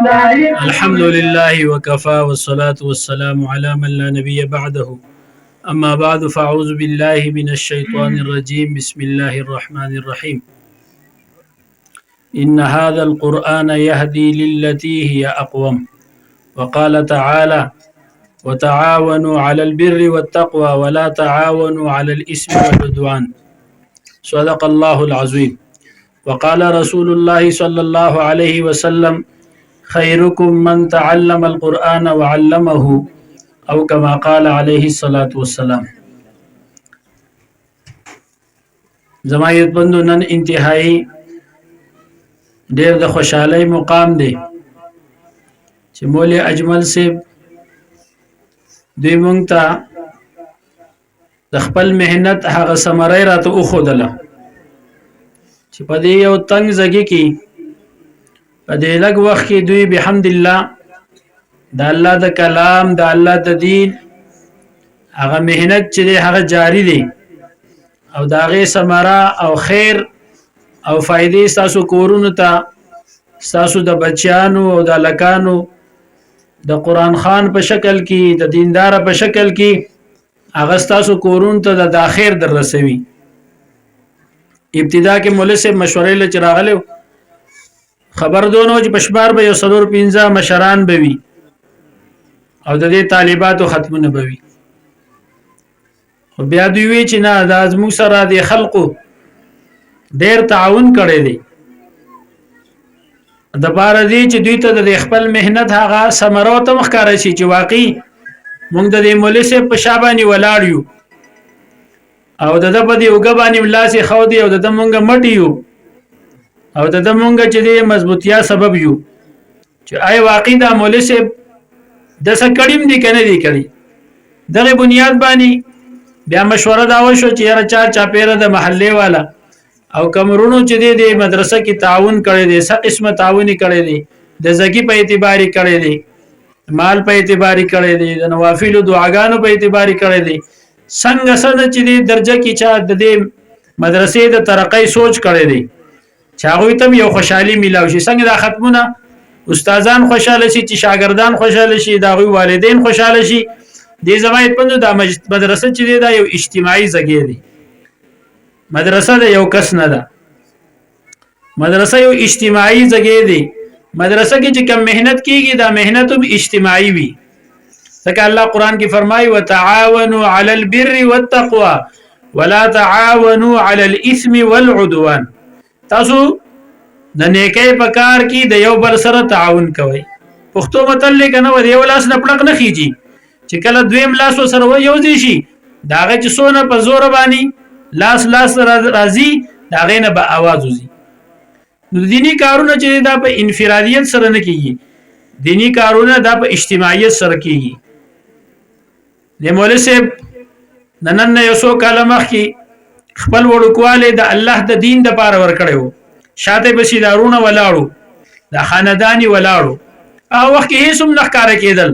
الحمد لله وكفى والصلاة والسلام على من لا نبي بعده أما بعد فأعوذ بالله من الشيطان الرجيم بسم الله الرحمن الرحيم إن هذا القرآن يهدي للتي هي أقوم وقال تعالى وتعاونوا على البر والتقوى ولا تعاونوا على الإثم والعدوان صدق الله العظيم وقال رسول الله صلى الله عليه وسلم خيركم من تعلم القرآن وعلمه او كما قال عليه الصلاة والسلام. زمایت بندو نن انتهایی ډیر د خوشحالي مقام دی چې مولوی اجمل صاحب دوی مونږ ته د خپل مهنت هغه ثمره راته وښودله چې په دې یو تنگ ځای کې په دې لږ وخت کې دوی بحمد الله د الله د کلام د الله د دین هغه مهنت چې هغه جاری دی او دا غي ثمره او خیر او فائدې تاسو کورونو ته تاسو د بچیانو او د لکانو د قران خان په شکل کې د دیندار په شکل کې هغه تاسو کورونو ته د اخر در رسوي. ابتدا کې مولوی صاحب مشورې له چراغلو خبر دونو چې پښبار به یو سلور 15 مشران بوي او د دې طالباتو ختمونه بوي خو بیا دوی وی چې نه د ازمو سره د خلقو ډیر تعاون کړي دي د بار دي چې دوی ته د خپل مهنت هغه ثمره ته مخکاره شي چې واقعي موږ د دې مولوی صاحب په شاباني ولاړ یو او د په دې وګبانی ولاسي خو دی او د مونږه مټي یو او د مونږه چې د مضبوطیا سبب یو چې آی واقعي د مولوی صاحب د سکړیم دي کنه دي کړي دغه بنیاد باندې بیا مشوره دا وشو چې یاره چا پیره د محله والا او کمرونو چې د مدرسه کې تعاون کړي دي څه قسمه تعاون کړي دي د زکی په اعتباري کړي دي مال په اعتباري کړي دي د نوافل دعاګانو په اعتباري کړي دي څنګه چې د درجه کې چا د مدرسې د ترقۍ سوچ کړي دي چاغوي تم یو خوشحالي ملاوي شي څنګه د ختمونه استادان خوشاله شي چې شاګردان خوشاله شي دا غوي والدین خوشاله شي د زمایت پندو د مدرسه چې دا یو اجتماعي ځای دی مدرسه د یو کس نه ده مدرسه یو اجتماعي ځای دی مدرسه کې چې کم مهنت کیږي دا مهنت هم اجتماعي وي ځکه الله قران کې فرمایي وتعاونوا على البر والتقوى ولا تعاونوا على الاثم والعدوان تاسو د نیکي په کار کې د یو بل سره تعاون کوئ پښتو متل کنه و یو لاس نه پړق نه خيږي چې کله دویم لاس سره و یو دي شي داغه چې سونه په زور باندې لاس راځي داغه نه به आवाज وزي نو دینی کارونه چې دا په انفرادیت سره نه کیږي دینی کارونه دا په اجتماعیت سره کیږي د مولوی صاحب ننن یو څو کاله مخکې خپل وړوکواله د الله د دین د پاره ور کړو شاته بشیدارونه ولاړو د خاندانی ولاړو او وخت کې هیڅ هم نه کار کېدل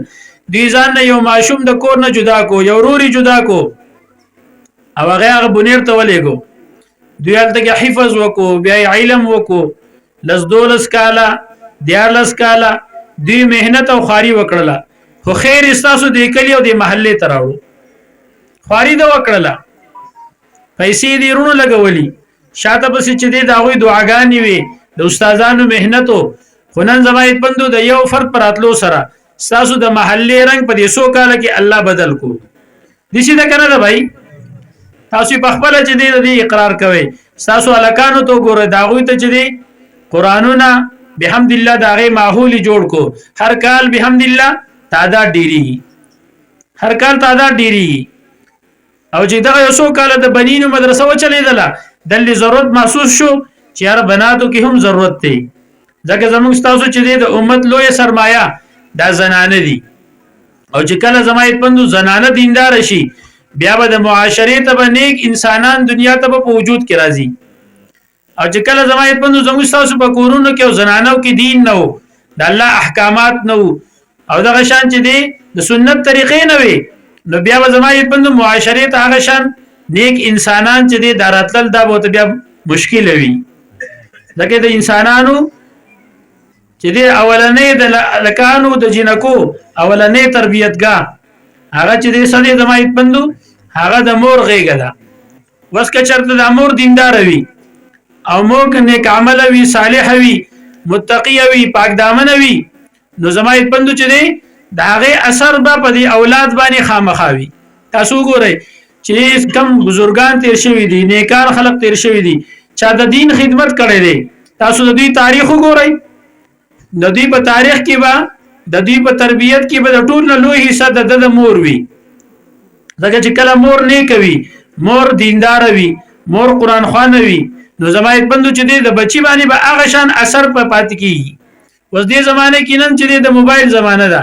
دوی ځان یو ماشوم د کور نه جدا کو یو روري جدا کو او هغه بنیر ته ولېګو دوی هلته حفظ وکړو بیا علم وکړو لزدولس کاله دیارلس کاله دوی مهنت او خاري وکړه خو خیر استاسو د کلی او د محله تراوړو خاري دا وکړه پیسې دی رونو لګولي شاته بس چې دی داوی دعاګانې وي د استادانو مهنتو خنن زمایت بندو د یو فرد پراتلو سره تاسو د محله رنگ په دې سو کال کې الله بدل کو دشي دا کنه دا بھائی تاسو په خپل چې دی اقرار کوي تاسو الکانو ته ګوره داوی ته چې دی قرانونه بحمد الله داغه ماحول جوړ کو هر کال بحمد الله تعداد ډیری هر کال تعداد ډیری او چې دغه یو څو کال د بنینو مدرسه و چلیدله دلی ضرورت محسوس شو چې یار بناتو کې هم ضرورت دی ځکه زموږ تاسو چې د امت لوی سرمایه دا زنانه دي او چې کله زمایت پندو زنانه دیندار شي بیا به د معاشره ته به نیک انسانان دنیا ته په وجود کې راځي او چې کله زمایت پندو زموږ تاسو په کورونو کې او زنانو کې دین نه وو د الله احکامات نه وو او دغه شان چې دی د سنت طریقې نه وي نو بیا به زمایت پندو معاشره ته هغه شان نیک انسانان چې دی داراتل دا به بیا مشکل وي ځکه د انسانانو چې د اولنې د لکانو د جنکو اولنې تربیتګاه هغه چې د سړي د مایت بندو هغه د مور غېګه ده. وس که چرته د مور دیندار وي او مور کنه عمل وي صالح وي متقی وي پاک دامن وي نو زمایت بندو چې دی داغه اثر به په دی اولاد باندې خامخاوي. تاسو ګورئ چې کم بزرگان تیر شوی دي نیکان خلق تیر شوی دي چا د دین خدمت کړي دي تاسو د دوی تاریخ وګورئ د دوی په تاریخ کې با د دوی په تربیت کې به د ټول نه لوی حصہ د مور وي. ځکه چې کله مور نیک وي مور دیندار وي مور قران خوان وي نو زمایت بندو چې د بچی باندې به هغه شان اثر په پات کیږي. اوس دې زمانه کې نن چې د موبایل زمانه ده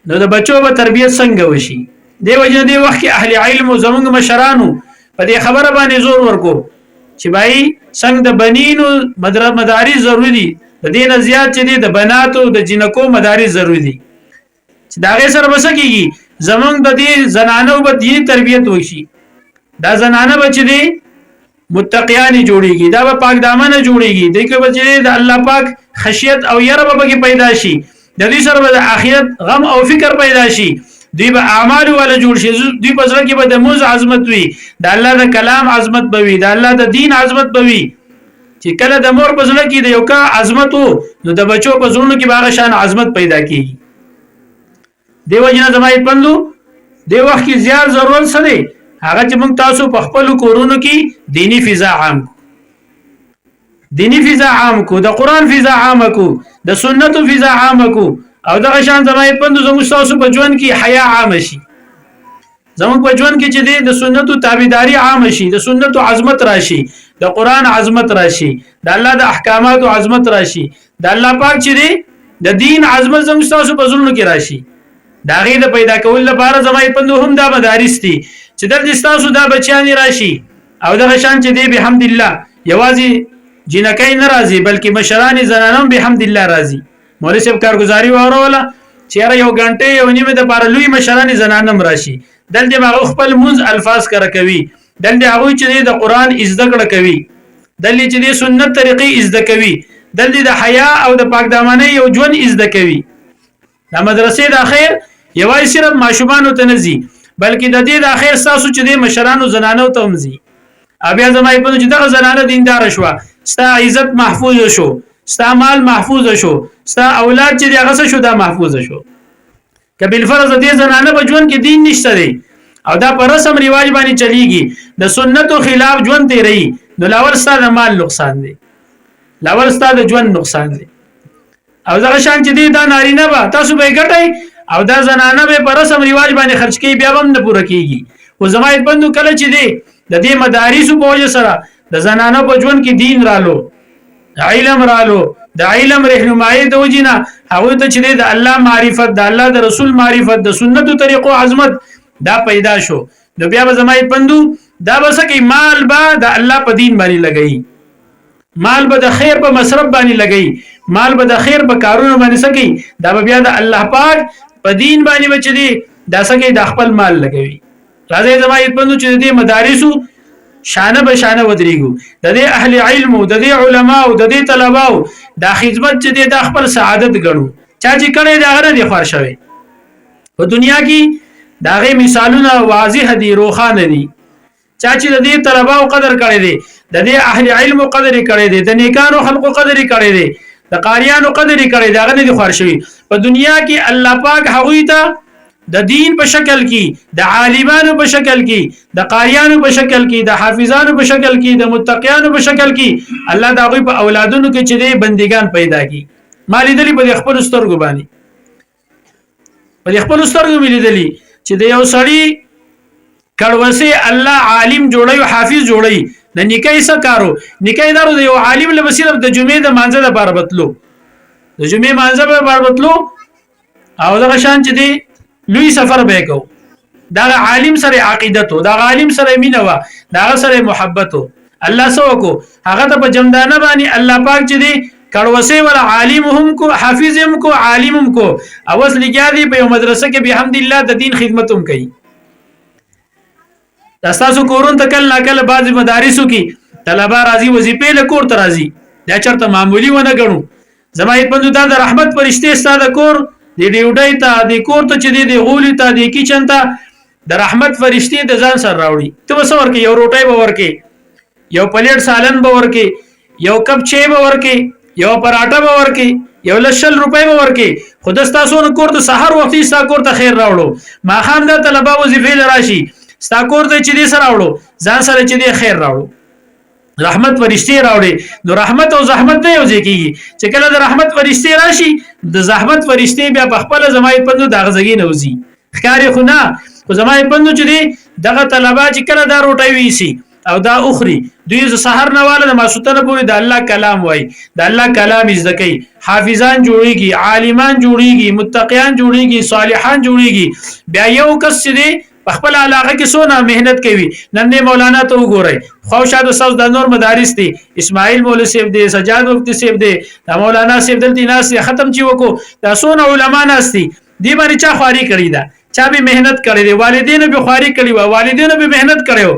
نو د بچو په تربیت څنګه وشي. دی وجه دی وخت اهل علم او زمونږ مشرانو په دې خبره باندې زور ورکو چې بای څنګه د بنینو مدارس ضروری دي د دینه زیات چې د بناتو د جنکو مدارس ضروری دي چې دا غي سره وسکیږي زمونږ د دې زنانو په دې تربیت وشي. دا زنانه بچ دي متقیان جوړيږي دا په پاک دامن جوړيږي دغه بچي د الله پاک خشیت او ير به پیدا شي د دې سره د اخرت غم او فکر پیدا شي دوی به اعمال ولا جوړ شي دوی په ځکه به د موز عظمت وي د الله د کلام عظمت بوي د الله د دین عظمت بوي چې کله د مور په ځل کې د یو کا عظمت نو د بچو په ځونو کې باغ شان عظمت پیدا کیږي. دیو جنا زمایت پندو دی وخت کې زیات ضرورت سره هغه چې موږ تاسو په خپل کورونو کې دینی فضا عام کو د قران فضا عام کو د سنت فضا عام کو او دغه شان زمایت پندو زموږ تاسو په ژوند کې حیا عام شي زموږ په ژوند کې چې د سنتو تابعداري عام شي د سنتو عظمت راشي د قران عظمت راشي د الله د احکاماتو عظمت راشي د الله پاک چې د دین عظمت زموږ تاسو په ژوند کې راشي. دا غي د پیدا کول لپاره زمایت پندو هم دا مدارس دي چې د تاسو دا بچیان راشي او دغه شان چې دی بحمد الله یوازي جنکای ناراضي بلکې مشران زنانم بحمد الله راضي. مولوی صاحب کارګزاري وروله چیرې یو غنټه یو نیمه د پاره لوی مشران زنانم راشي دلته ما خپل منځ الفاظ کړه کوي دلته هغه چې د قران عزت کړه کوي دلته چې د سنت طریقې عزت کوي دلته د حیا او د پاک دامنې یو ژوند عزت کوي. د مدرسې د اخر یوای صرف ماشومان ته نزي بلکې د دې د اخر تاسو چې د مشرانو زنانو ته همزي بیا زمای په چې دغه زنانه دیندار شو ستا عزت محفوظ شو ستا مال محفوظ شو ستا اولاد چې دغه شو دا محفوظ شو. کبل فرض دې زنانه په ژوند کې دین نشته دی او دا پر رسم ریواج باندې چلیږي د سنتو خلاف ژوند دی رہی نو لاول ستاسو مال نقصان دی لاول ستاسو ژوند نقصان دی او ځکه شان چې دې دا نارینه به تاسو به ګټئ او دا زنانه به پر رسم ریواج باندې خرج کوي بیا هم نه پوره کیږي. او زمایت بندو کله چې دی د دې مدارسو په وجه سره د زنانه په ژوند کې دین رالو علم رالو د علم رهنمایي د وجینا هغه ته چې د الله معرفت د الله د رسول معرفت د سنتو طریقو عظمت دا پیدا شو نو بیا به زمایت بندو دا بسکه مال با د الله په دین باندې لګئی مال به د خیر په مصرف باندې لګئی مال به د خیر په کارونو باندې سکی دا به بیا د الله پاک په دین باندې بچی دا سکی د خپل مال لګوي. راځي زمایت بندو چې د مدارسو شانه به شانه ودرېګو د دې اهل علم او د دې علما او د دې طلباو دا خدمت چې د خپل سعادت ګڼو چا چې کړي دا غره دي خور شوی په دنیا کې داغه مثالونه واضح دي روخانه دي چا چې د دې طلباو قدر کړي دي د دې اهل علم قدر کړي دي د نیکانو خلقو قدر کړي دي د قاریانو قدر کړي دا غره دي خور شوی په دنیا کې الله پاک هغه ته د دین په شکل کې د عالمانو په شکل کې د قاریانو په شکل کې د حافظانو په شکل کې د متقیانو په شکل کې الله دا غوي په اولادونو کې چې د بندگان پیدا کی مالی دلی په خپل سترګو باندې په خپل سترګو ملي دلی چې د یو سړی کړوسه الله عالم جوړي حافظ جوړي د نکای سکارو نکای دارو د یو عالم له بصیرت د جمعې د مانځه د بار بتلو د جمعې مانځه به بار بتلو او دا شان چې دی لوی سفر به کو دا عالم سره عقیدت دا عالم سره مینه وا دا سره محبت الله سو کو هغه ته په جمدانه باندې الله پاک چې دی کړوسه ولا عالم هم کو حافظ هم کو عالم هم کو اوس لګیادي په مدرسه کې به الحمدلله د دین خدمت هم کوي. تاسو کورون تکل ناکل بعض مدارسو کې طلبه راځي وظیفه له کور ته راځي دا چرته معمولی ونه غنو زمایت بندو دا د رحمت فرشته ستاده کور دی ډیوډای ته دی کور ته چې دی غولی ته دی کچن ته د رحمت فرشته د ځان سره راوړي ته وسور کې یو روټي به ورکې یو پلیټ سالن به ورکې یو کپ چای به ورکې یو پراټه به ورکې یو لشل روپۍ به ورکې خود تاسو نو کور ته سحر وخت ستا کور ته خیر راوړو ما خام د طلبه وظیفه لراشي ستا کور ته چې دې سره راوړو ځان سره چې دې خیر راوړو رحمت فرشتي راوړي نو رحمت او زحمت نه یو ځای کیږي چې کله د رحمت فرشتي راشي د زحمت فرشتي بیا په خپل زمای پندو دغزګي نوزي ښکاری خو نه کو زمای پندو چې دی دغه طلبه چې کله دا روټي ویسي او دا اخري دوی ز سحر نواله د ماسوتنه پوری د الله کلام وای د الله کلام زدکی حافظان جوړیږي عالمان جوړیږي متقیان جوړیږي صالحان جوړیږي بیا یو کس دی خپل علاقه کې سونه مهنت کوي نن مولانا ته وګورئ خوشاد استاد د نور مدارس دي اسماعیل مولوی صاحب دي سجاد مفتی صاحب دي د مولانا صاحب دلته ناس ختم چی وکړو د سونه علما ناس دي دی باندې چا خواري کړی دا چا به مهنت کړی دی والدین به خواري کړی و والدین به مهنت کړو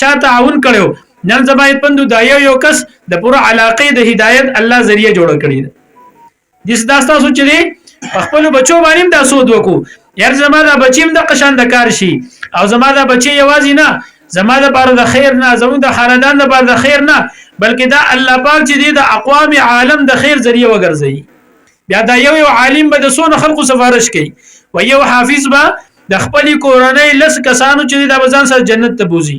چا تعاون کړو نن زبایت پندو دا یو کس د پوره علاقه د هدایت الله ذریعہ جوړ کړی دی دس داستا سوچ دی خپل بچو باندې دا سود وکړو یار زما دا بچیم د قشان د کار شي او زما دا بچي یوازې نه زما د بار د خیر نه زمو د خاندان د بار د خیر نه بلکې دا الله پاک چې دی د اقوام عالم د خیر ذریعہ وګرځي بیا دا یو عالم به د سونه خلقو سفارش کوي و یو حافظ به د خپل کورنۍ لس کسانو چې د بزان سره جنت ته بوزي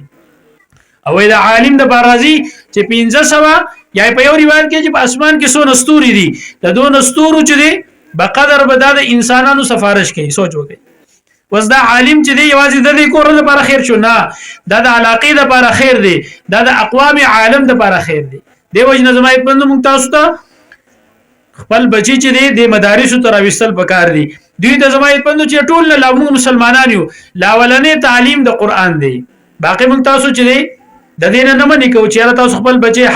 او دا عالم د بارازي چې 1500 یا په یو روایت کې چې په اسمان کې سونه ستوري دي د دوه ستورو چې دی بقدر بدا د انسانانو سفارش کوي سوچ وکړئ وس دا عالم چې دی یوازې د دې کور لپاره خیر شو نه دا د علاقې لپاره خیر دی دا د اقوام عالم لپاره خیر دی دی وجه زمای پند مونږ تاسو ته خپل بچی چې دی د مدارس ته راوستل پکار دی دوی د زمای پند چې ټول له موږ مسلمانان یو لاولنې تعلیم د قران دی باقي مونږ تاسو چې دی د دین نه منې کو چې تاسو خپل بچی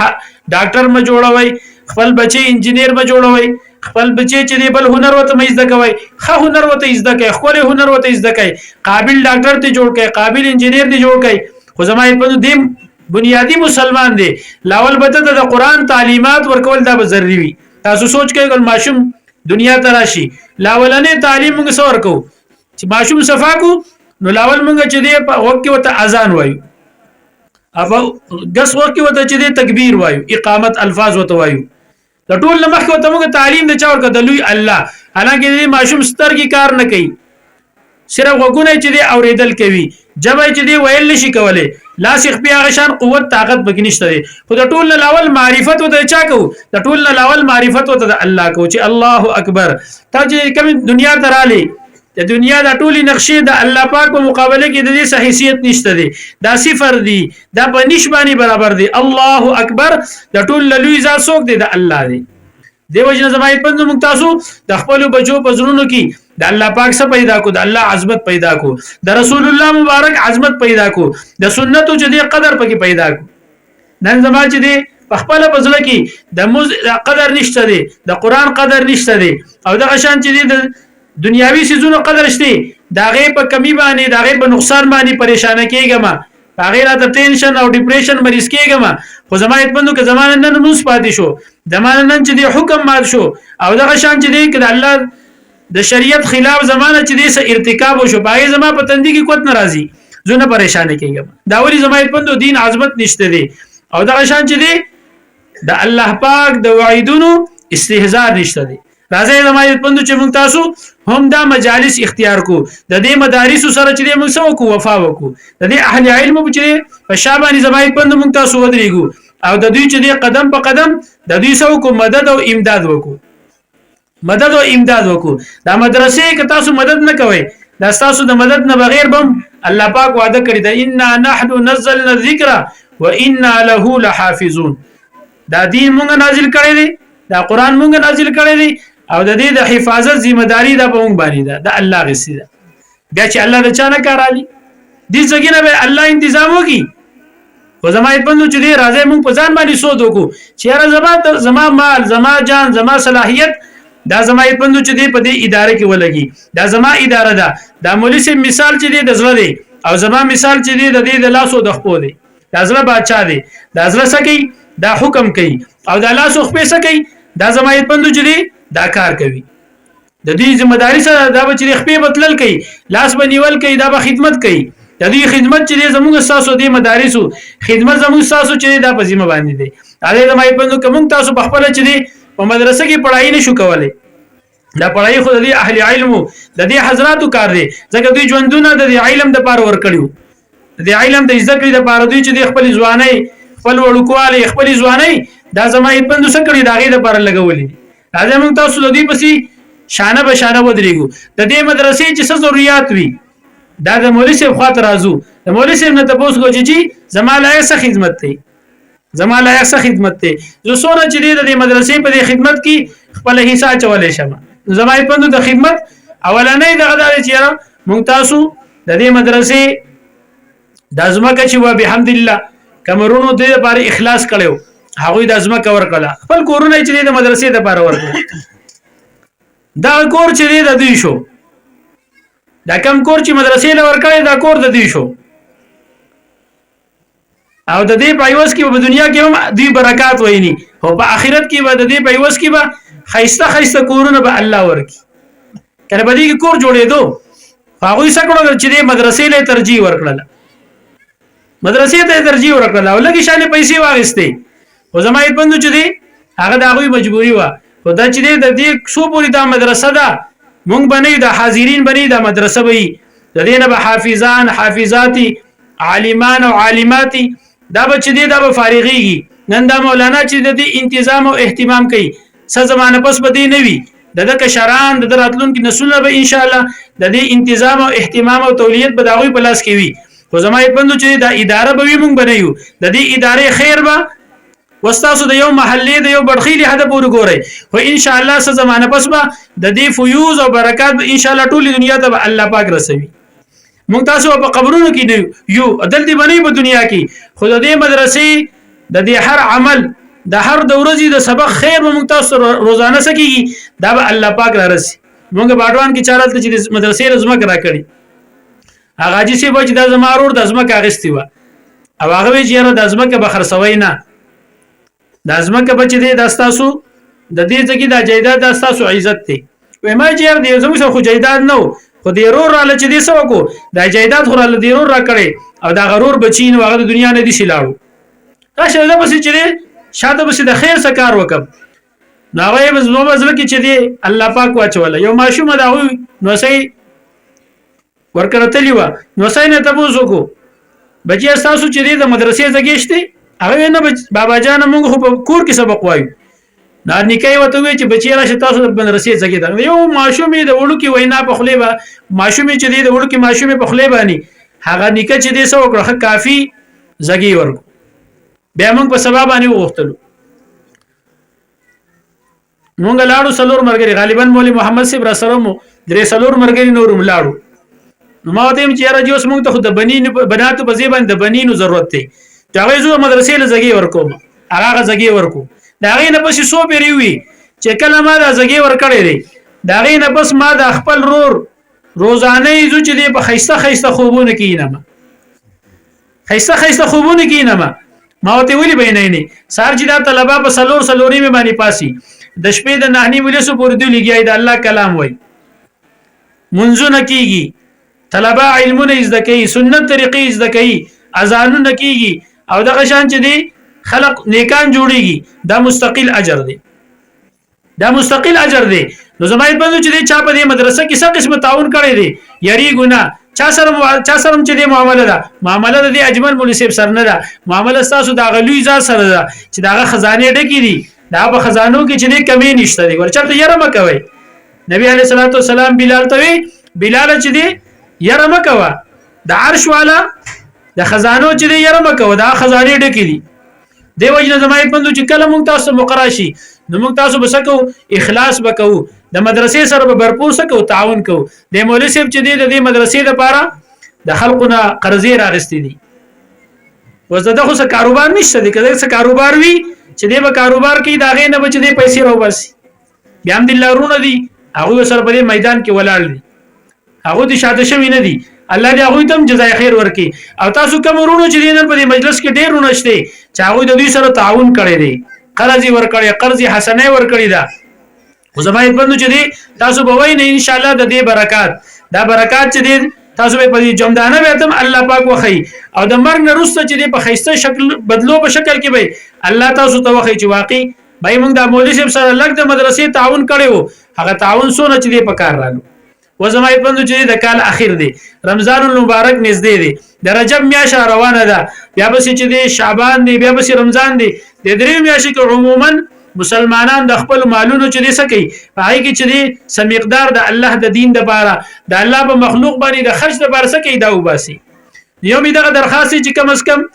ډاکټر ما جوړوي خپل بچی انجینیر ما جوړوي خپل بچی چې بل هنر وته مېزده کوي خو هنر وته زده کوي خو له هنر وته زده کوي قابل ډاکټر ته جوړ کوي قابل انجینیر ته جوړ کوي خو زمای په دې بنیادی مسلمان دی لاول بده د قران تعلیمات ورکول دا به ضروری وي تاسو سوچ کوئ ګل ماشوم دنیا ته راشي لاولنې تعلیم موږ سور کو چې ماشوم صفا کو نو لاول موږ چې دی په وخت کې وته اذان وایو ابا غس وخت کې وته چې دی تکبیر وایو اقامت الفاظ وته وایو د ټول لمخ ته موږ تعلیم د چاور کده لوی الله حالانکه دې ماشوم سترګي کار نه کوي صرف وګونه چې دې اوریدل کوي جبه چې دې ویل نشي کوله لا شیخ بیا غشان قوت طاقت بګنيشته دي خو د ټول لاول معرفت وته چا کو د ټول لاول معرفت وته د الله کو چې الله اکبر تا چې کوم دنیا تراله د دنیا د ټولي نقشې د الله پاک په مقابله کې د دې حیثیت نشته دي دا صفر دي دا په نشبانی برابر دي الله اکبر د ټول لوی ذات څوک دی د الله دی دیو جن زمای پند موږ تاسو د خپل بچو په زړونو کې د الله پاک څخه پیدا کو د الله عظمت پیدا کو د رسول الله مبارک عظمت پیدا کو د سنتو چې د قدر پکې پیدا کو نن زما چې دی په خپل بزله کې د قدر نشته دی د قران قدر نشته دی او د غشان چې دی دنیاوی سيزونو قدر شته دا غي په کمی باندې دا غي په نقصان باندې پریشان کېږم دا غي راته ټینشن او ډیپریشن مریض کېږم خو زمایت بندو که زمانه نن نوس پاتې شو زمانه نن چې دی حکم مات شو او دغه شان چې دی کله الله د شریعت خلاف زمانه چې دی سه ارتکاب شو باغی زما په تندې کې کوت ناراضي زونه پریشان کېږم دا ولی زمایت بندو دین عظمت نشته دی او دغه شان چې دی د الله پاک د وعیدونو استهزاء نشته دی راځي زمایت بندو چې موږ تاسو هم دا مجالس اختیار کو د دې مدارس سره چې موږ سو کو وفا وکړو د دې اهل علم چې په شابه زمایت بندو موږ تاسو ودرېګو او د دوی چې قدم په قدم د دوی سو کو مدد او امداد وکړو مدد او امداد وکړو دا مدرسې که تاسو مدد نه کوئ دا تاسو د مدد نه بغیر بم الله پاک وعده کړی دا ان نحن نزلنا الذکر وانا له لحافظون دا دین موږ نازل کړی دی دا قران موږ نازل کړی دی او د دې د حفاظت ذمہ داری دا په موږ باندې ده د الله غسی ده بیا چې الله د چا نه کارالي دې څنګه به الله تنظیم وکي خو زمایت بندو چې دې راځي موږ په ځان باندې سود وکړو چې زما مال زما جان زما صلاحیت دا زمایت بندو چې دې په دې اداره کې ولګي دا زما اداره ده دا مولوی سي مثال چې دې د زړه دی او زما مثال چې دې د دې د لاسو د خپو دی دا زړه بادشاہ دی دا زړه سکی دا حکم کوي او دا لاسو خپې سکی دا زمایت بندو چې دا کار کوي د دې ذمہ داری سره دا به چې خپې بتلل کوي لاس بنیول کوي دا به خدمت کوي د دې خدمت چې زموږ تاسو د مدارسو خدمت زموږ تاسو چې دا په ذمہ باندې دي هغه زمایت بندو کوم تاسو په خپل چې په مدرسه کې پڑھائی نشو کولای دا پڑھائی خو د اهل علم د دې حضراتو کار دی ځکه دوی ژوندونه د علم د پاره ور کړیو د علم د ذکر د پاره دوی چې خپل ځواني خپل وړوکواله خپل ځواني دا زمایت بندو سره کړی دا غي د پاره لګولې لازم تاسو د دې پسې شانه به شانه ودرېګو د دې مدرسې چې څه ضرورت وي دا د مولوی صاحب خاطر راځو د مولوی صاحب نه تاسو کوی چې زماله څه خدمت دی زماله څه خدمت دی زه سوره چې د مدرسې په خدمت کې خپل حصہ چولې شم زمایت بندو د خدمت اولنې دغه د چې مونږ تاسو د دې مدرسې د ازمکه چې و بحمدالله کمرونو د لپاره اخلاص کړو هغه د ازمکه ور کړه خپل کورونه چې د مدرسې د لپاره ور کړه دا کور چې د دوی شو دا کم کور چې مدرسې لور کړی دا کور د دوی شو او د دې پایوس کې په دنیا کې هم دوی برکات وایي او په آخرت کې به د دې پایوس کې به خیسته خیسته کورونه به الله ورکي کله به دې کور جوړېدو هغه یې څنګه چې د مدرسې له ترجیح ورکړل مدرسې ته ترجیح ورکړل او لګي شانې پیسې واغستې او زمایت بندو چې دی هغه د هغه مجبوري و او دا چې د دې سو پوری دا مدرسه ده مونږ بنې د حاضرین بنې د مدرسه وي د دې نه به حافظان حافظاتي عالمان او عالماتي دا به چې دی دا به فارغيږي نن دا مولانا چې د دې تنظیم او اهتمام کوي څه زمانه پس بدی نه وي د کشران د راتلونکو نسلونه به ان شاء الله د دې تنظیم او اهتمام او تولیت به داوی په لاس کې وي خو زمایت بندو چې دا اداره به مونږ بنایو د دې ادارې خیر به وستاسو د یو محلې د یو بڑخیلی حدا پورې ګوري خو ان شاء الله څه زمانه پس به د دې فیوز او برکات ان شاء الله ټول دنیا ته الله پاک رسوي مونږ تاسو په قبرونو کې یو عدل دی بنې په دنیا کې خو د دې مدرسې د دې هر عمل د هر د ورځې د سبق خیر مونږ تاسو روزانه سکیږي دا به الله پاک را رسي مونږ باډوان کې چارت چې مدرسې رزمک را کړی هغه چې به چې د زمارور د ازمک اغستی و او هغه چې د ازمک به خرڅوي نه د ازمکه بچی دی د تاسو د دې ځکه د جیداد د تاسو عزت دی وای ما چې دې زموږ خو جیداد نو خو دې رور را لچ دې سو کو د جیداد خو را دې رور را کړي او دا غرور بچین واغه د دنیا نه دي شلاړو راشه دا بس چې شاته بس د خیر څخه کار وکم ناوی بس نو بس لکه چې دې الله پاک واچول یو ماشوم دا نو سي ورکړه تلی و نو سي نه تاسو کو بچي تاسو چې د مدرسې زګیشته هغه نه بابا جان موږ خو په کور کې سبق وایو دا نکای وته وی چې بچی راشه تاسو د مدرسې ځګی دا یو ماشومې د وړو کې وینا په خله با ماشومې چې د وړو کې ماشومې په خله باندې هغه نکای چې دې سو کړه کافي ځګی ورکو بیا موږ په سبب باندې وغوښتلو موږ لاړو سلور مرګري غالبا مولوی محمد صاحب را سره مو درې سلور مرګري نورم لاړو نو ما ته چې را جوس موږ ته خو د بنینو بناتو په ځای باندې د بنینو ضرورت دی دا غي زو مدرسې له زګي ورکوم هغه زګي ورکو دا غي نه پس سو پیری وی چې کله ما دا زګي ور کړی دی دا غي نه پس ما د خپل رور روزانه زو چې دی په خيسته خيسته خوبونه کینم خيسته خيسته خوبونه کینم ما ته ویلی بینې نه سار چې دا طلبه په سلور سلوري مې باندې پاسي د شپې د نهنی مليسو پور دی لګي دا الله کلام وای منځونه کیږي طلبه علمونه زده کوي سنت طریقې زده کوي اذانونه کیږي او دغه شان چې دی خلق نیکان جوړیږي دا مستقل اجر دی دا مستقل اجر دی نو زمایت بندو چې دی چا په دې مدرسه کې څه قسم تعاون کړی دی یری ګنا چا سره چې دی معامله ده معامله د اجمل مولوی صاحب سره نه ده معامله تاسو د غلوی ځا سره ده چې داغه خزانه ډکی دي دا په خزانو کې چې دی کمی نشته دی ورچته یره مکوي نبی علیہ الصلوۃ والسلام بلال ته بلال چې دی یره مکوا د عرش والا د خزانو چې دی یره مکو دا خزانه ډکی دي دیو جن زمایت بندو چې کله مونږ تاسو مقراشي نو مونږ تاسو بسکو اخلاص وکاو د مدرسې سره به برپور سکو تعاون کو د مولوی صاحب چې دی د مدرسې لپاره د خلقونه قرضې راغستې دي وزده خو څه کاروبار نشته دی کله څه کاروبار وي چې دی به کاروبار کوي دا غي نه بچ دی پیسې راو بس بیا هم د لارونه دي هغه سره په میدان کې ولاړ دي هغه دي شاته شوی نه دي الله دې هغه تم جزای خیر ورکي او تاسو کوم ورونو چې دینن په مجلس کې ډیر ورونه شته چې هغه د دوی سره تعاون کړي دي قرض ورکړي قرض حسنه ورکړي دا زمایت بندو چې دي تاسو به وای نه ان شاء الله د دې برکات دا برکات چې دي تاسو به په جمدانه به تم الله پاک وخی او د مرګ نه رسته چې په خیسته شکل بدلو په شکل کې به الله تاسو ته وخی چې واقعي بای موږ د مولوی صاحب سره لګ د مدرسې تعاون کړو هغه تعاون سونه چې دي په کار رالو و زمایت بندو چې د کال اخیر دی رمضان المبارک نږدې دی د رجب میاشت روانه ده بیا به چې دی شعبان دی بیا به رمضان دی د درې میاشتې کې عموما مسلمانان د خپل مالونو چې دي سکی پای کې چې دي سم مقدار د الله د دین د باره د الله په مخلوق باندې د خرج د باره سکی دا وباسي یو می دغه درخواست چې کم از کم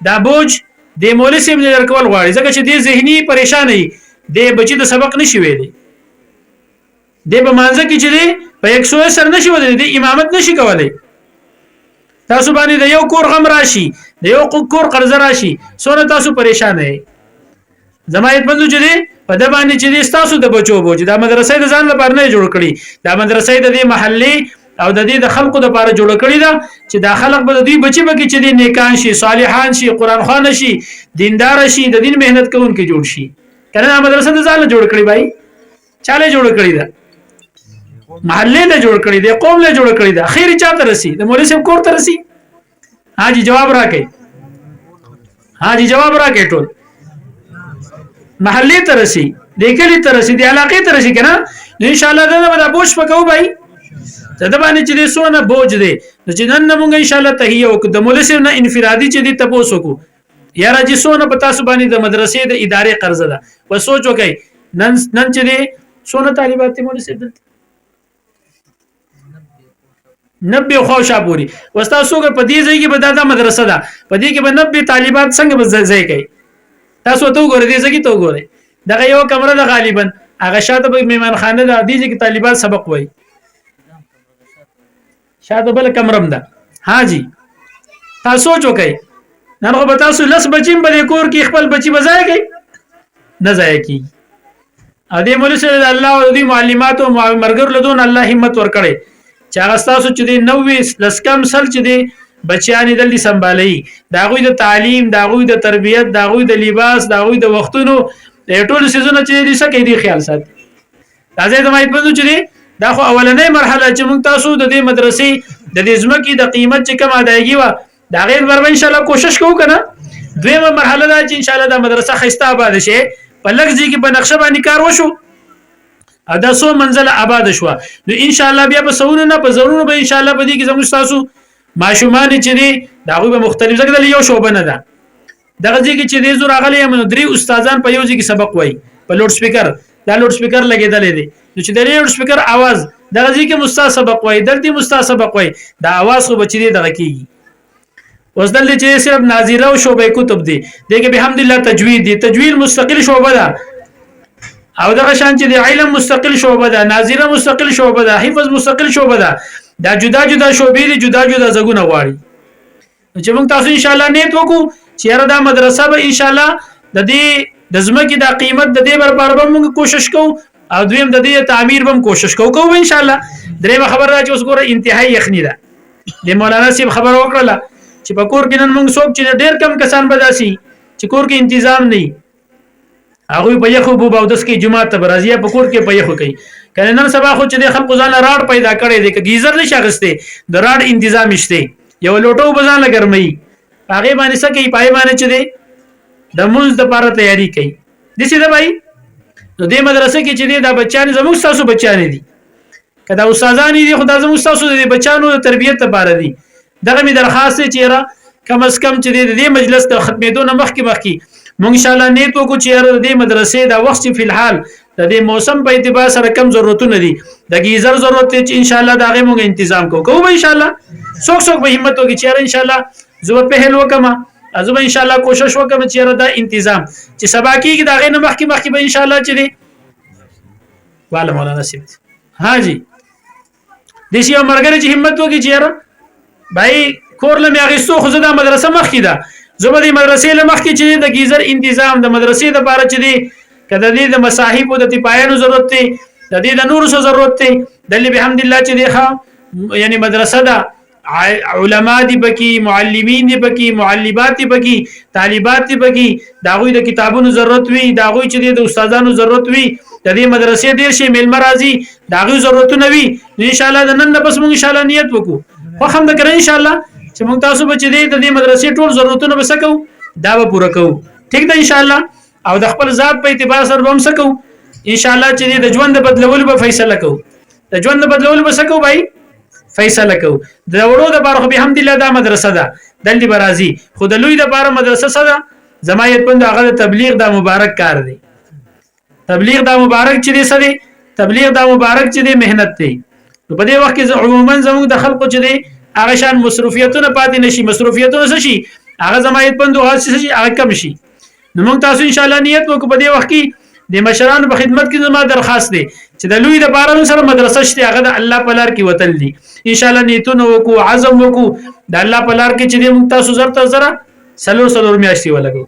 دا بوج د مولوی صاحب نه ورکول غواړي ځکه چې د ذهني پریشان دی د بچی د سبق نشي ویلي د په مانځ کې چې دی په 100 سر نشي ودی د امامت نشي کولای تاسو باندې د یو کور غم راشي د یو کور قرض راشي سونه تاسو پریشان یې زمایت بندو چې دی په د باندې چې تاسو د بچو بوج د مدرسې د ځان لپاره نه جوړ کړي د مدرسې د دې محلي او د دې د خلقو د لپاره جوړ کړي دا چې د خلق به د دې بچي به چې دي نیکان شي صالحان شي قران خوان شي دیندار شي د دین مهنت کوونکي جوړ شي کنه مدرسې د ځان جوړ کړي بھائی چاله جوړ کړي دا محله له جوړ کړي دی قوم له جوړ کړي دا خیر چاته رسی د مولوی صاحب کور ته رسی حاجی جواب راکې حاجی جواب راکې ټول محله ته رسی د کلی ته رسی د علاقې ته رسی کنه ان شاء الله دا بوج پکاو بھائی زده باندې چې سونه بوج دی چې نن موږ ان شاء الله تهیه وک د مولوی صاحب نه انفرادي چې دی تاسو کو یاره چې سونه په تاسو باندې د مدرسې د ادارې قرض ده و سوچ وکي نن چې دی سونه طالبات مولوی صاحب 90 خوشا پوری وستا سوګه په دې ځای کې به دا مدرسه ده په دې کې به 90 طالبات څنګه به ځای کوي تاسو ته وګورئ دې ځای کې ته وګورئ دغه یو کمره ده غالبا هغه شاته به میمن خانه ده دې کې طالبات سبق وایي شاته بل کمرم ده ها جی تاسو سوچ وکئ نن خو به تاسو لس بچیم بل کور کې خپل بچي بځای کوي نه ځای کی ا دې مولوی صلی الله او دې معلمات او مرګر لدون الله همت ور کړي چې هغه تاسو چې دی 90 لسکم سل چې دی بچیان دلی سنبالي دا غوي د تعلیم دا غوي د تربيت دا غوي د لباس دا غوي د وختونو د ټولو سيزونه چې دي سکه دي خیال ساتي دا زه د مایت پدو چې دی دا خو اولنې مرحله چې موږ تاسو د دې مدرسې د دې ځمکې د قیمت چې کم ادایګي و دا غیر بر ان شاء الله کوشش کوو کنه دویمه مرحله دا چې ان شاء الله د مدرسه خسته آباد شي په لږ کې په نقشه باندې کار وشو ادا سو منزل آباد شو نو ان شاء الله بیا په سونه نه په ضرور به ان شاء الله بدی کې زموږ تاسو ماشومان چې دي دا غو به مختلف ځکه یو شوبه نه ده دغه ځکه چې دې زور اغلی هم درې استادان په یو ځکه سبق وای په لوډ سپیکر دا لوډ سپیکر لګیدل دي نو چې د لوډ سپیکر आवाज دغه ځکه مستاد سبق وای دلته مستاد سبق وای دا आवाज خو بچی دغه کیږي اوس دلته چې صرف ناظره او شوبه کتب دي دغه به الحمدلله تجوید دي تجوید مستقل شوبه ده او دغه شان چې د علم مستقل شوبه ده ناظره مستقل شوبه ده حفظ مستقل شوبه ده دا جدا جدا شوبې دي جدا جدا زګونه غواړي چې موږ تاسو ان شاء الله نیت وکړو چې را دا مدرسه به ان شاء الله د دې د ځمکې د قیمت د دې برابر به موږ کوشش کوو او دویم د دې تعمیر به کوشش کوو ان شاء الله درې خبر راځي اوس ګوره انتهایی یخنی ده د مولانا صاحب خبر وکړه چې په کور کې نن موږ څوک چې ډېر کم کسان بداسي چې کور کې تنظیم نه هغه په یخو بو باودس کې جمعه ته برازیه په کور کې په یخو کوي کنه نن سبا خو چې د خلکو ځان راډ پیدا کړي دي چې گیزر نشه غسته د راډ تنظیم شته یو لوټو بزان لګرمي هغه باندې سکه پای باندې چې دی د موږ د لپاره تیاری کوي د څه دی بھائی نو د مدرسې کې چې دی د بچیان زموږ تاسو بچیان دي کدا استادان دي خدای زموږ تاسو د بچانو د تربيت لپاره دي دغه می درخواست چې را کم از کم چې د مجلس د خدمتونو مخکې مونږ ان شاء الله نیت وکړو چې د مدرسې د وخت په الحال د موسم په اعتبار سره کم ضرورتونه دي د گیزر ضرورت چې ان شاء الله دغه مونږ تنظیم کوو ان شاء الله څوک به همت وکړي چې ان شاء الله زه په هلو کما ازو ان شاء الله کوشش وکم چې دا تنظیم چې سبا کېږي دغه نه مخکې به ان شاء الله چې دی والا مولانا نصیب ها جی د شي مرګره چې همت وکړي چې بھائی کور لمه اغستو خو زدا مدرسه مخکې ده زبدي مدرسې لمخ کې چې د گیزر تنظیم د مدرسې د باره چې دی کله د مصاحب او د تپایانو ضرورت دی د دې د نور څه ضرورت دی د لې بحمد الله چې دی ښا یعنی مدرسه ده علما دي پکې، معلمین دي پکې، معلمات دي پکې، طالبات دي پکې، داغوی د کتابونو ضرورت وي، داغوی چې د استادانو ضرورت وي، د دې مدرسې ډیر شي مل مرাজি داغوی ضرورتونه وي. ان شاء الله د نن نه بس موږ ان شاء الله نیت وکړو خو هم د کړ ان شاء الله چې موږ تاسو به چې د دې مدرسې ټول ضرورتونه وسکو دا به پوره کوو. ٹھیک ده ان شاء الله. او د خپل ذات په اعتبار سره هم سکو ان شاء الله چې د ژوند بدلول به فیصله کوو. د ژوند بدلول به سکو بھائی فیصله کوو. د وړو د بار خو به الحمدلله دا مدرسه ده دلته برازي خو د لوی د بار مدرسه سره زمایت پند هغه تبلیغ دا مبارک کار دی. تبلیغ دا مبارک چې دی سره تبلیغ دا مبارک چې دی مهنت دی. په دې وخت کې عموما زموږ د خلکو چې دی هغه شان مصروفیتونه پاتې نشي. مصروفیتونه څه شي هغه زمایت پند هغه شي هغه کم شي. نو موږ تاسو ان شاء الله نیت وکړو په دې وخت کې د مشرانو په خدمت کې زما درخواست دی چې د لوی د بارانو سره مدرسه شته هغه د الله په لار کې وتل دي. ان شاء الله نیتونه وکړو عزم وکړو د الله په لار کې چې موږ تاسو زرته زره سلور میاشتې ولګو.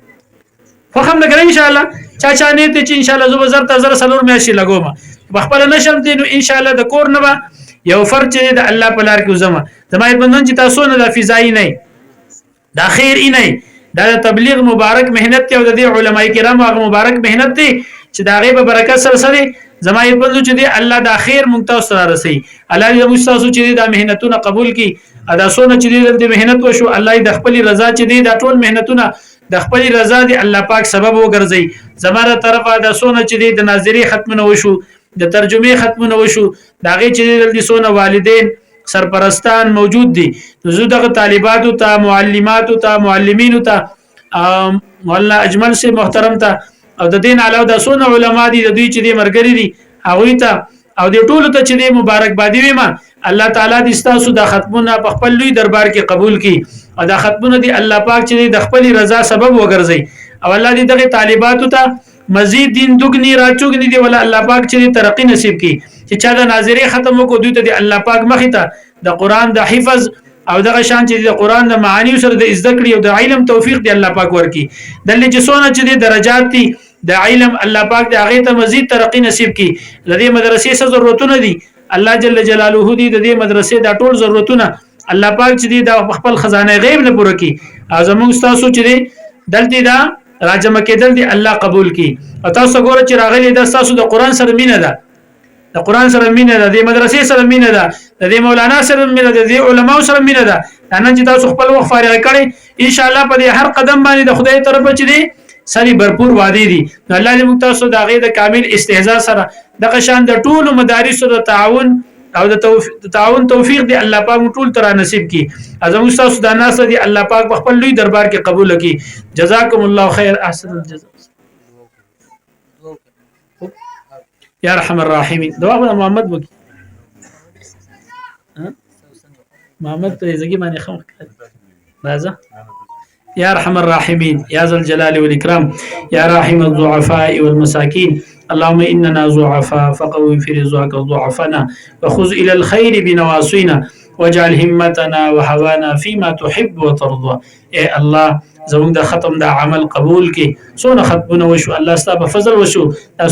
خو هم نه ان شاء الله چا نیت چې ان شاء الله زو زرته زره سلور میاشتې لګوم په خپل نشم دي. نو ان شاء الله د کور نه یو فرد چې د الله په لار کې وزما زمایت بندون چې تاسو نه د فضای نه دا خیر نه دا تبلیغ مبارک مهنت او د علماء کرام هغه مبارک مهنت دی چې دا غیب برکت سره سره زمایت بندو چې دی الله دا خیر مونږ سره رسي. الله دې موږ تاسو چې دا مهنتونه قبول کړي ادا سونه چې دې مهنت وشو الله د خپل رضا چې دی دا ټول مهنتونه د خپل رضا دی الله پاک سبب وګرځي. زماره طرفه دا سونه چې دی د ناظری ختمونه وشو د ترجمه ختمونه وشو داغه چې د سونه والدین سرپرستان موجود دي. زه دغه طالباتو ته معلماتو ته معلمینو ته مولانا اجمل سے محترم ته او د دین علاوه د سونه علما دي د دوی چې د مرګري دي هغه ته او د ټولو ته چې د مبارکبادي ویما الله تعالی دې تاسو د ختمونه په خپل لوی دربار کې قبول کړي او د ختمونه دي الله پاک چې د خپل رضا سبب وګرځي او الله دې دغه طالباتو ته مزید دین دګنی راچوګنی دی ولا الله پاک چې ترقی نصیب کړي چې چا د ناظری ختم کو دوی ته الله پاک مخې ته د قران د حفظ او دغه شان چې د قران د معانی سره د زده کړې او د علم توفیق دی الله پاک ورکړي. دلته چې سونه چې د درجات دي د علم الله پاک د هغه ته مزید ترقی نصیب کړي. د دې مدرسې څه ضرورتونه دي الله جل جلاله دې د دې مدرسې د ټول ضرورتونه الله پاک چې د خپل خزانه غیب نه پوره کړي. اعظم تاسو چې دلته دا راجمه کېدل دي الله قبول کړي. او تاسو ګوره چې راغلي د تاسو د قران سره مینه ده د قران سره مینه ده د مدرسې سره مینه ده د مولانا سره مینه ده د علماء سره مینه ده. نن چې تاسو خپل وخت فارغ کړي ان شاء الله په هر قدم باندې د خدای طرف چې دي سړي भरपूर وادي دي. نو الله دې موږ تاسو د غي د کامل استهزاء سره د قشان د ټولو مدارس د تعاون او د تعاون توفیق دی الله پاک ټول تر نصیب کی. اعظم تاسو د ناس دی الله پاک خپل لوی دربار کې قبول کړي. جزاکم الله خیر احسن الجزاء یا ارحم الراحمین. دعا محمد وکي محمد ته زګي باندې خم راځه يا ارحم الراحمين يا ذا الجلال والاكرام يا راحم الضعفاء والمساكين اللهم اننا ضعفاء فقوي في رزقك ضعفنا وخذ الى الخير بنواصينا واجعل همتنا وهوانا فيما تحب وترضى. اے الله زموږ د ختم د عمل قبول کې سونه ختمونه وشو الله ستاسو په فضل وشو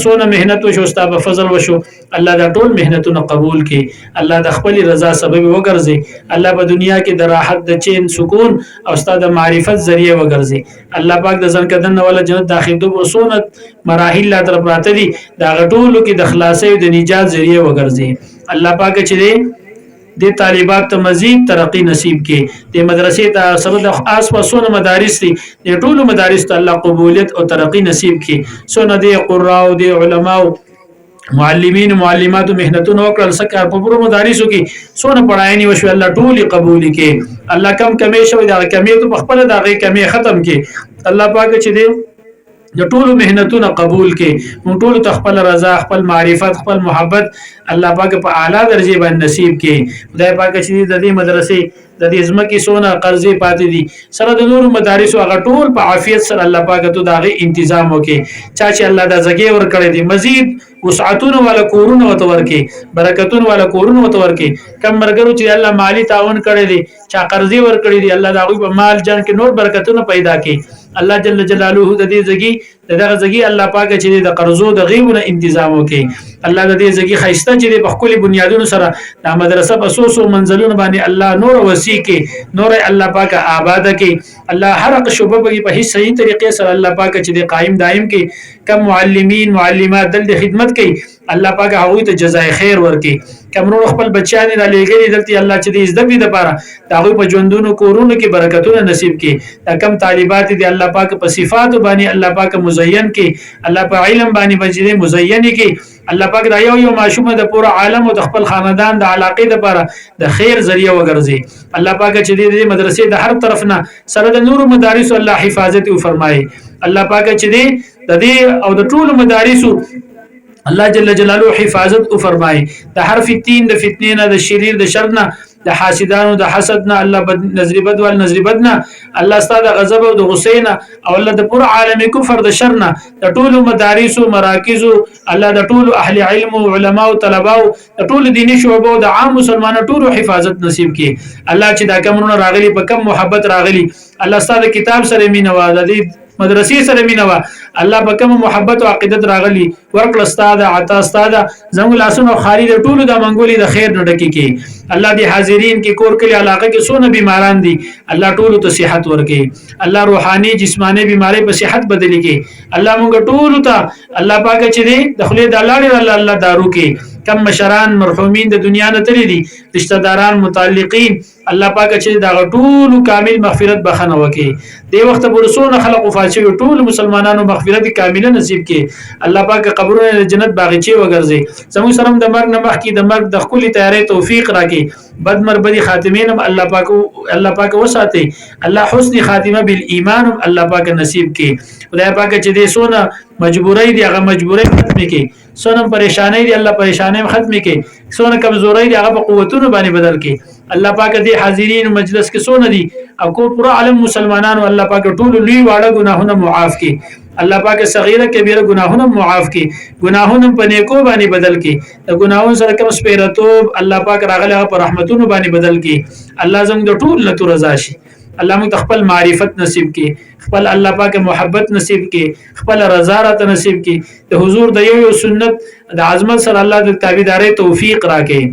سونه مهنت وشو ستاسو په فضل وشو الله دا ټول مهنتونه قبول کې الله د خپل رضا سبب وګرځي. الله په دنیا کې د راحت د چین سکون او ستاسو د معرفت ذریعہ وګرځي. الله پاک د ځن کدن ولا جنت داخل دوه سونه مراحل لا تر پراته دي دا غټولو کې د خلاصي او د نجات ذریعہ وګرځي. الله پاک چې د طالبات ته مزید ترقی نصیب کې د مدرسې ته سره د آس پاسونه مدارس دي د ټولو مدارس ته الله قبولیت او ترقی نصیب کې. سونه د قرا او د علما او معلمین معلمات مهنتونه وکړل سکه په پورو مدارسو کې سونه پڑھایني وشو الله ټول قبول کې. الله کم کمی شوی دا کمی ته خپل دا غي کمی ختم کې الله پاک چې دی د ټولو مهنتونه قبول کې مون ټول خپل رضا خپل معرفت خپل محبت الله پاک په اعلی درجه باندې نصیب کې. خدای پاک چې د دې مدرسې د دې ځمکې سونه قرضې پاتې دي سره د نورو مدارسو هغه ټول په عافیت سره الله پاک ته داغه تنظیم وکي. چا چې الله د زګي ور کړی دي مزید وسعتونه ولا کورونه وتور کې برکتونه ولا کورونه وتور کې کم مرګرو چې الله مالی تعاون کړی دي چا قرضې ور کړی دي الله داغه په مال جان کې نور برکتونه پیدا کړي. الله جل جلاله د دې زګي دغه زګي الله پاک چې د قرضو د غیبونه تنظیم وکي. الله د دې زګي خیسته چې په خپل بنیادونو سره د مدرسې په سوسو منزلونو باندې الله نور وسیله وسیع کې نور الله پاک آباد کې الله هر شوبه په هیڅ صحیح طریقې سره الله پاک چې د قائم دائم کې کم معلمین معلمات دل خدمت کوي الله پاک هغه ته جزای خیر ورکړي کمرون خپل بچیان را لېګري دلته الله چې دې زده بي د پاره داغه په ژوندونو کورونو کې برکتونه نصیب کړي کم طالبات دي الله پاک په صفات باندې الله پاک مزین کړي الله په علم باندې بچي مزین کړي الله پاک دا یو معشومه د پوره عالم او د خپل خاندان د علاقې لپاره د خیر ذریعہ وګرځي الله پاک چې دې مدرسې د هر طرف نه سره د نور مدارس الله حفاظت او فرمایي الله پاک چې دې او د ټول مدارسو الله جل جلاله حفاظت او فرمای د حرف تین د فتنې نه د شریر د شر نه د حاسدانو د حسد نه الله بد نظر بد ول نظر بد نه الله ستاسو غضب او د غصې نه او الله د پوره عالم کفر د شر نه د ټولو مدارس او مراکز الله د ټولو اهل علم او علما او طلبه او د ټولو دیني شعبو د عام مسلمانانو ټولو حفاظت نصیب کړي الله چې دا کومونه راغلي په کم محبت راغلي الله ستاسو کتاب سره مینه دي مدرسې سره مینوا الله په کوم محبت او عقیدت راغلی ورکل استاد عطا استاد زموږ لاسونو خالد ټولو د منګولي د خیر نډکی کی الله دې حاضرین کې کور کلی علاقه کې سونه بیماران دي الله ټولو ته صحت ورکړي الله روحاني جسماني بیماری په صحت بدلی کې الله موږ ټولو ته الله پاک چې دې د خلې د الله الله دارو کې کم مشران مرحومین د دنیا نه تللی دي رشتہ داران متعلقین الله پاک چې دا ټول کامل مغفرت بخنه وکي د وخت پرسونه خلق وفات شي ټول مسلمانانو مغفرت کامله نصیب کړي الله پاک قبرونه جنت باغچې وګرځي زموږ سره د مرګ نه مخکې د مرګ د خپل تیارې توفیق راکړي بد مربدي خاتمین الله پاک وساتي الله حسن خاتمه بالایمان الله پاک نصیب کړي خدای پاک چې دې سونه مجبورای دی هغه مجبورای ختم کړي سونه پریشانی دی الله پریشانی ختم کړي سونه کمزوري دی هغه په قوتونو باندې بدل کړي الله پاک دې حاضرین مجلس کې سونه دي او کو پورا عالم مسلمانانو الله پاک ټول لوی واړه ګناهونه معاف کړي الله پاک صغیره کبیره ګناهونه معاف کړي ګناهونه په نیکو باندې بدل کړي د ګناهونو سره کوم سپیرتوب الله پاک راغله په رحمتونو باندې بدل کړي الله زموږ د ټول لته رضا شي الله موږ خپل معرفت نصیب کړي خپل الله پاک محبت نصیب کړي خپل رضا را نصیب کړي د حضور د یو سنت د عظمت سره الله د تابعداري توفیق راکړي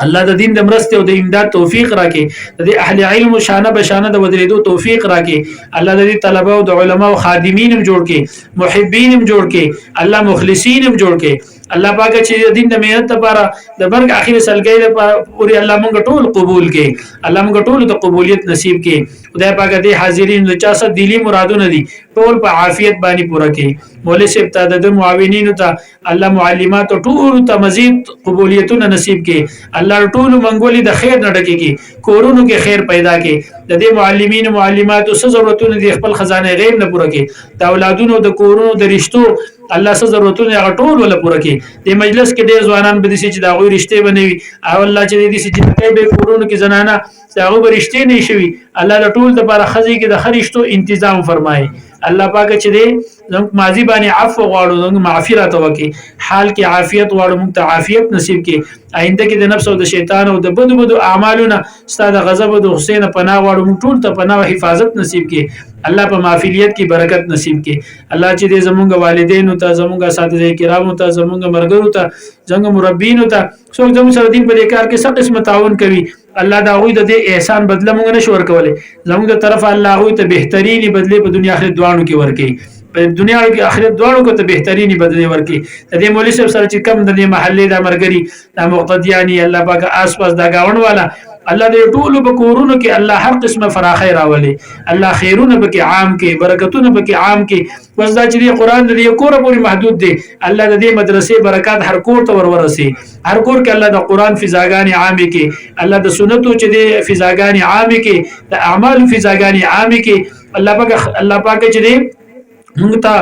الله د دین د مرسته او د امداد توفیق راکړي د اهل علم شانه بشانه د ودریدو توفیق راکړي الله د طلبه او د علما او خادمین جوړ کړي محبین جوړ کړي الله مخلصین جوړ کړي الله پاک چې دین د مهنت لپاره د برګ اخر سلګي لپاره پوری الله مونږ ټول قبول کړي الله مونږ ټول ته قبولیت نصیب کړي خدای پاک دې حاضرین د چا څه دلی مرادونه دي ټول په عافیت باندې پوره کړي مولوی صاحب ته د معاونینو ته الله معلمات ټول ته مزید قبولیتونه نصیب کړي الله ټول منګولي د خیر نه ډکې کړي کورونو کې خیر پیدا کړي د دې معلمین معلمات او ضرورتونه د خپل خزانه غیب نه پوره کړي د اولادونو د کورونو د رشتو الله سره ضرورتونه غټول ولا پوره کړي د مجلس کې ډېر ځوانان به دي چې دا غوي رشته بنوي او الله چې دې چې به کورونو کې زنانه هغه به رشته نه شي الله د ټول د لپاره خزي کې د خرشتو تنظیم فرمایي الله پاک چې دې زموږ ماضي باندې عفو غواړو زموږ معافیت وکي حال کې عافیت غواړو موږ ته عافیت نصیب کړي آینده کې د نفس او د شیطان او د بدو اعمالونو ستاسو غضب او د حسین پناه غواړو موږ ټول ته پناه او حفاظت نصیب کړي الله په معافیت کې برکت نصیب کړي الله چې دې زموږ والدینو ته زموږ اساتذه کرامو ته زموږ مرګرو ته زموږ مربینو ته څوک زموږ سره دین په دې کار کې څه قسم تعاون کوي الله دا غوي د دې احسان بدله موږ نشو ورکولای زموږ د طرف الله غوي ته بهتريني بدله په دنیا آخرت دوانو کې ورکړي په دنیا او آخرت دوانو کې ته بهتريني بدله ورکړي د دې مولوی صاحب سره چې کم د محلې د مرګري د مقتدیانی الله پاک آس پاس دا گاون والا الله دې ټول په کورونو کې الله هر قسمه فراخي راولي الله خیرونه به کې عام کې برکتونه به کې عام کې بس دا چې قرآن دې کور پورې محدود دي الله دې مدرسې برکات هر کور ته ورسي هر کور کې الله د قرآن فضاګانی عام کې الله د سنتو چې دې فضاګانی عام کې د اعمال فضاګانی عام کې الله پاک چې دې موږ ته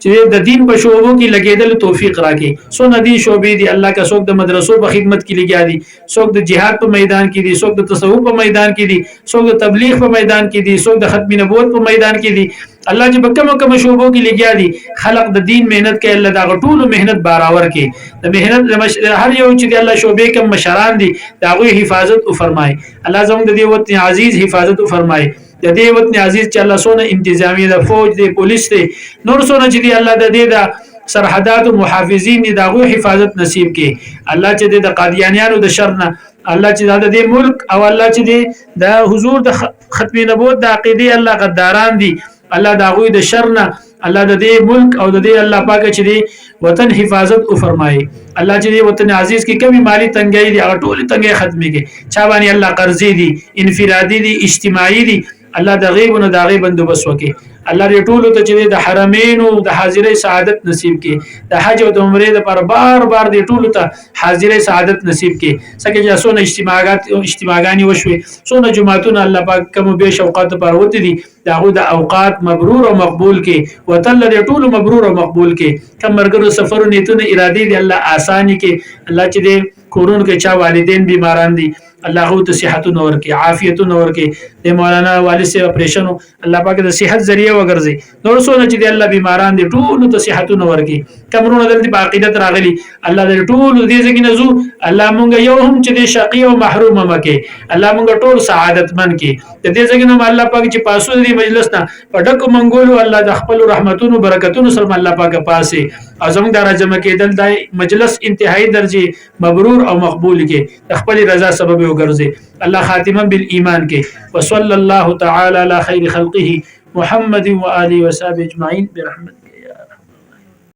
چې د دین په شوبو کې لګیدل توفیق راکړي سو ندی شوبې دي الله کا څوک د مدرسو په خدمت کې لګیا دي څوک د جهاد په میدان کې دي څوک د تصوف په میدان کې دي څوک د تبلیغ په میدان کې دي څوک د ختم نبوت په میدان کې دي الله چې بکم کم شوبو کې لګیا دي خلق د دین مهنت کوي الله دا غټول مهنت باراور کوي د مهنت هر یو چې الله شوبې کم مشران دي دا غوي حفاظت او فرمای الله زموږ د دې وطن عزیز حفاظت او فرمای د دې وطن عزیز چې الله سونه انتظامی د فوج د پولیس ته نور سونه چې دی الله د دې د سرحدات او محافظین د غوي حفاظت نصیب کړي الله چې د قادیانیانو د شر نه الله چې د دې ملک او الله چې د حضور د ختم نبوت د عقیده الله غداران دي الله دا غوي د شر نه الله د دې ملک او د دې الله پاک چې دی وطن حفاظت او فرمایي الله چې دی وطن عزیز کې کمی مالی تنګي دي او ټول تنګي ختمي کې چا باندې الله قرضې دي انفرادي دي اجتماعي دي الله د غیب نه د غیب بندوبس وکي الله دې ټول ته چې د حرمین او د حاضرې سعادت نصیب کړي د حج او د عمره لپاره بار بار دې ټول ته حاضرې سعادت نصیب کړي سکه چې اسونه اجتماعات وشوي سونه جمعتون الله پاک کوم به شوقات پر وته دي داغه د اوقات مبرور او مقبول کړي وتل دې ټول مبرور او مقبول کړي کوم مرګرو سفر نیتونه اراده دي الله آسانی کړي الله چې دې کورون کې چا والدین بیماران دي الله غو ته صحت نور کې عافیت نور کې د مولانا والد سے اپریشن الله پاک د صحت ذریعہ وګرځي نور سونه چې د الله بیماران دي ټول ته صحت نور کې کمرونه د عقیدت راغلي الله د ټول دې ځکه نزو الله مونږ یو هم چې د شقی او محروم مکه الله مونږ ټول سعادت من کې د دې ځکه نو الله پاک چې پاسو دې مجلس نه پټک منګولو الله د خپل رحمتونو برکتونو سره الله پاک پاسه اعظم د راجمه کې دل مجلس انتهایی درجه مبرور او مقبول کې خپل رضا سبب وګرځي الله خاتمه بالایمان کې وصلی الله تعالی علی خیر خلقه محمد و آله و صحبه اجمعین برحمت